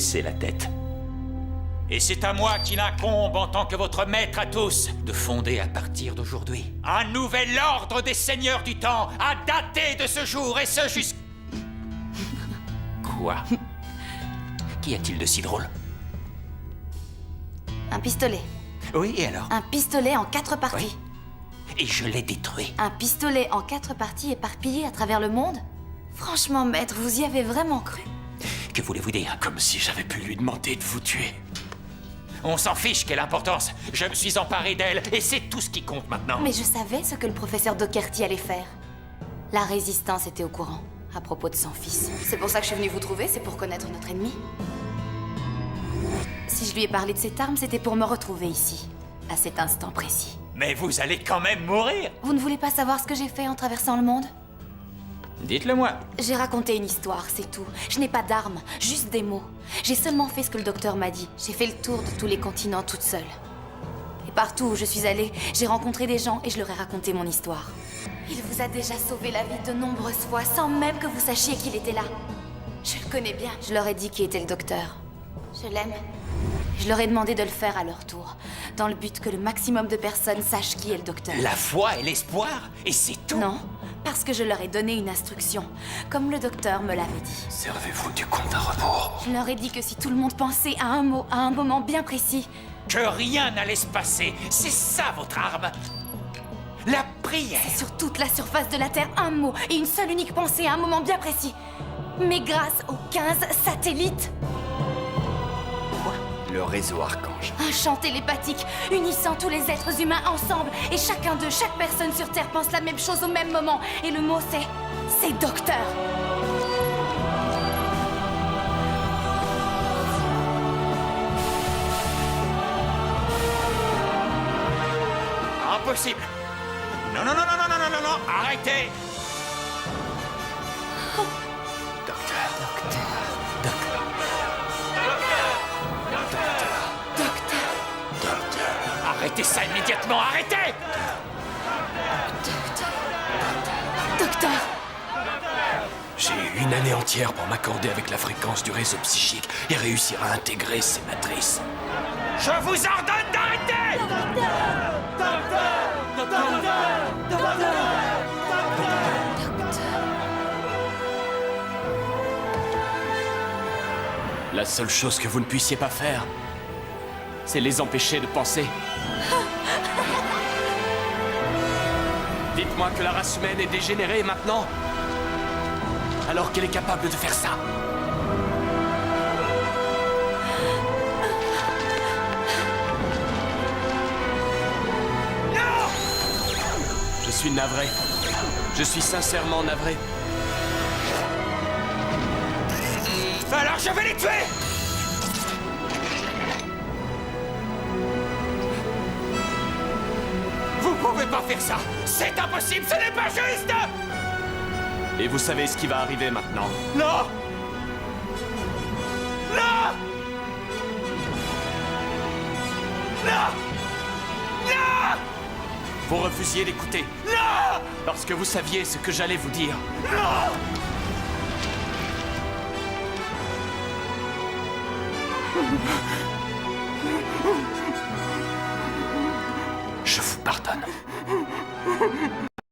baisser la tête. Et c'est à moi qu'il incombe, en tant que votre maître à tous, de fonder à partir d'aujourd'hui un nouvel ordre des seigneurs du temps, à dater de ce jour, et ce jusqu'à... Quoi? Qu'y a-t-il de si drôle? Un pistolet. Oui, et alors? Un pistolet en 4 parties. Oui. Et je l'ai détruit. Un pistolet en 4 parties éparpillées à travers le monde? Franchement, maître, vous y avez vraiment cru? Que voulez-vous dire? Comme si j'avais pu lui demander de vous tuer. On s'en fiche, quelle importance! Je me suis emparé d'elle, et c'est tout ce qui compte maintenant. Mais je savais ce que le professeur Doherty allait faire. La résistance était au courant, à propos de son fils. C'est pour ça que je suis venue vous trouver, c'est pour connaître notre ennemi. Si je lui ai parlé de cette arme, c'était pour me retrouver ici, à cet instant précis. Mais vous allez quand même mourir! Vous ne voulez pas savoir ce que j'ai fait en traversant le monde? Dites-le moi. J'ai raconté une histoire, c'est tout. Je n'ai pas d'armes, juste des mots. J'ai seulement fait ce que le docteur m'a dit. J'ai fait le tour de tous les continents toute seule. Et partout où je suis allée, j'ai rencontré des gens et je leur ai raconté mon histoire. Il vous a déjà sauvé la vie de nombreuses fois, sans même que vous sachiez qu'il était là. Je le connais bien. Je leur ai dit qui était le docteur. Je l'aime. Je leur ai demandé de le faire à leur tour, dans le but que le maximum de personnes sachent qui est le docteur. La foi et l'espoir, et c'est tout? Non, parce que je leur ai donné une instruction, comme le docteur me l'avait dit. Servez-vous du compte à rebours. Je leur ai dit que si tout le monde pensait à un mot, à un moment bien précis... Que rien n'allait se passer, c'est ça votre arme! La prière! C'est sur toute la surface de la Terre un mot et une seule unique pensée à un moment bien précis. Mais grâce aux 15 satellites... Le réseau Archange. Un chant télépathique, unissant tous les êtres humains ensemble. Et chacun d'eux, chaque personne sur Terre pense la même chose au même moment. Et le mot c'est docteur. Impossible! Non, non, non, non, non, non, non, non, non, arrêtez! Arrêtez ça immédiatement, arrêtez! Docteur! J'ai eu une année entière pour m'accorder avec la fréquence du réseau psychique et réussir à intégrer ces matrices. Je vous ordonne d'arrêter! La seule chose que vous ne puissiez pas faire, c'est les empêcher de penser. Dites-moi que la race humaine est dégénérée maintenant, alors qu'elle est capable de faire ça. Non! Je suis navré. Je suis sincèrement navré. Alors je vais les tuer! Vous pouvez pas faire ça! C'est impossible, ce n'est pas juste! Et vous savez ce qui va arriver maintenant. Non! Non! Non! Non! Vous refusiez d'écouter. Non! Parce que vous saviez ce que j'allais vous dire. Non!